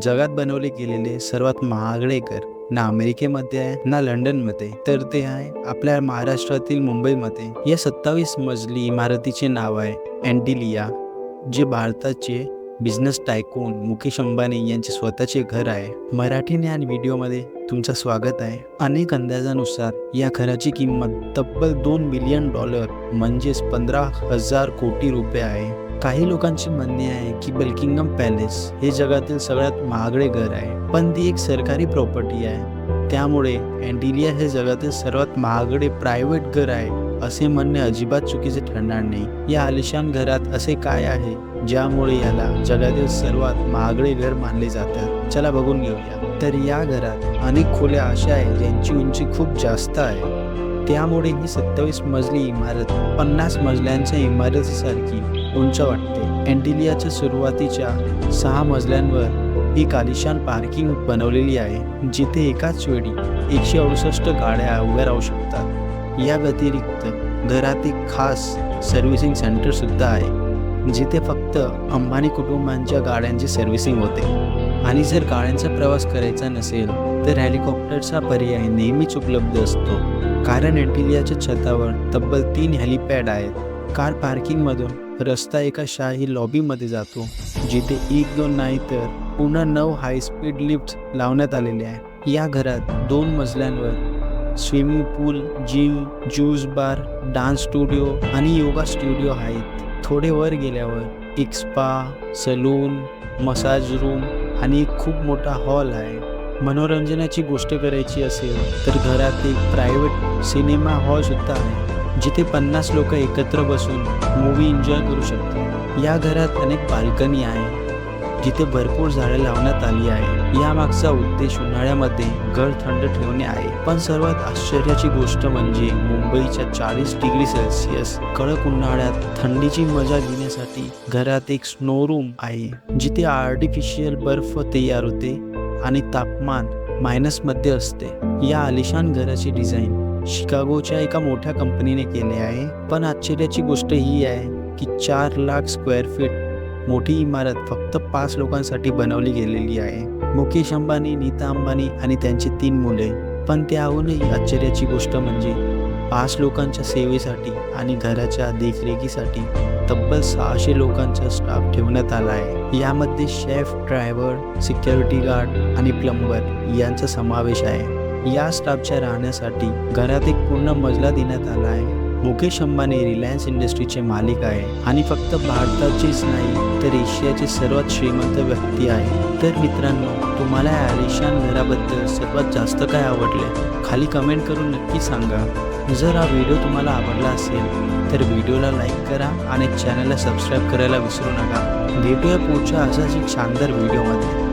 जगात बनवले गेलेले सर्वात महागडे घर ना अमेरिकेमध्ये आहे ना लंडनमध्ये, तर ते आहे आपल्या महाराष्ट्रातील मुंबईमध्ये. या 27 मजली इमारतीचे नाव आहे अँटिलिया, जे भारताचे बिझनेस टायकून मुकेश अंबानी यांचे स्वतःचे घर आहे. मराठी ज्ञान व्हिडिओमध्ये तुमचं स्वागत आहे. अनेक अंदाजानुसार या घराची किंमत तब्बल $2 बिलियन म्हणजेच 15,000 कोटी रुपये आहे. काही लोकांचे म्हणणे आहे की बकिंगहॅम पॅलेस हे जगातील सगळ्यात महागडे घर आहे, पण ती एक सरकारी प्रॉपर्टी आहे. त्यामुळे अँटिलिया हे जगातील सर्वात महागडे प्रायव्हेट घर आहे असे म्हणणे अजिबात चुकीचे ठरणार नाही. या आलिशान घरात असे काय आहे ज्यामुळे याला जगातील सर्वात महागडे घर मानले जातात? चला बघून घेऊया. तर या घरात अनेक खोल्या अशा आहेत ज्यांची उंची खूप जास्त आहे. त्यामुळे ही 27 मजली इमारत 50 मजल्यांच्या इमारतीसारखी उंच वाटते. अँटिलियाच्या सुरुवातीच्या 6 मजल्यांवर एक आलिशान पार्किंग बनवलेली आहे, जिथे एकाच वेळी 168 गाड्या उभ्या राहू शकतात. या व्यतिरिक्त घरात एक खास सर्व्हिसिंग सेंटर सुद्धा आहे, जिथे फक्त अंबानी कुटुंबांच्या गाड्यांची सर्व्हिसिंग होते. आणि जर गाड्यांचा प्रवास करायचा नसेल तर हेलिकॉप्टरचा पर्याय नेहमीच उपलब्ध असतो, कारण अँटिलियाच्या छतावर तब्बल 3 हेलिपॅड आहेत. कार पार्किंगमधून रस्ता एका शाही लॉबीमध्ये जातो, जिथे 1-2 नाही तर पुन्हा 9 हायस्पीड लिफ्ट लावण्यात आलेले आहे. या घरात 2 मजल्यांवर स्विमिंग पूल, जिम, ज्यूस बार, डान्स स्टुडिओ आणि योगा स्टुडिओ आहेत. थोडे वर गेल्यावर एक स्पा, सलून, मसाज रूम आणि एक खूप मोठा हॉल आहे. मनोरंजनाची गोष्ट करायची असेल तर घरात एक प्रायव्हेट सिनेमा हॉल सुद्धा आहे, जिथे 50 लोक एकत्र बसून मूवी एन्जॉय करू शकतात. या घरात अनेक बाल्कनी आहे, जिथे भरपूर झाडे लावण्यात आली आहे. यामागचा उद्देश उन्हाळ्यामध्ये घर थंड ठेवणे आहे. पण सर्वात आश्चर्याची गोष्ट म्हणजे मुंबईच्या 40 डिग्री सेल्सिअस कडक उन्हाळ्यात थंडीची मजा घेण्यासाठी घरात एक स्नो रूम आहे, जिथे आर्टिफिशियल बर्फ तयार होते आणि तापमान -मध्ये असते. या आलिशान घराची डिझाईन शिकागोच्या एका मोठ्या कंपनीने केले आहे. पण आश्चर्याची गोष्ट ही आहे की 4 लाख स्क्वेअर फीट मोठी इमारत फक्त 5 लोकांसाठी बनवली गेलेली आहे. मुकेश अंबानी, नीता अंबानी आणि त्यांची 3 मुले. पण त्याहूनही आश्चर्याची गोष्ट म्हणजे 5 लोकांच्या सेवेसाठी आणि घराच्या देखरेखीसाठी तब्बल 600 लोकांचा स्टाफ ठेवण्यात आला आहे. यामध्ये शेफ, ड्रायव्हर, सिक्युरिटी गार्ड आणि प्लंबर यांचा समावेश आहे. या स्टाफच्या राहण्यासाठी घरात एक पूर्ण मजला देण्यात आला आहे. मुकेश अंबानी रिलायन्स इंडस्ट्रीचे मालिक आहे आणि फक्त भारताचेच नाही तर एशियाचे सर्वात श्रीमंत व्यक्ती आहे. तर मित्रांनो, तुम्हाला या आलिशान घराबद्दल सर्वात जास्त काय आवडले खाली कमेंट करून नक्की सांगा. जर हा व्हिडिओ तुम्हाला आवडला असेल तर व्हिडिओला लाईक करा आणि चॅनलला सबस्क्राईब करायला विसरू नका. भेटूया पुढच्या अशाच एक शानदार व्हिडिओमध्ये.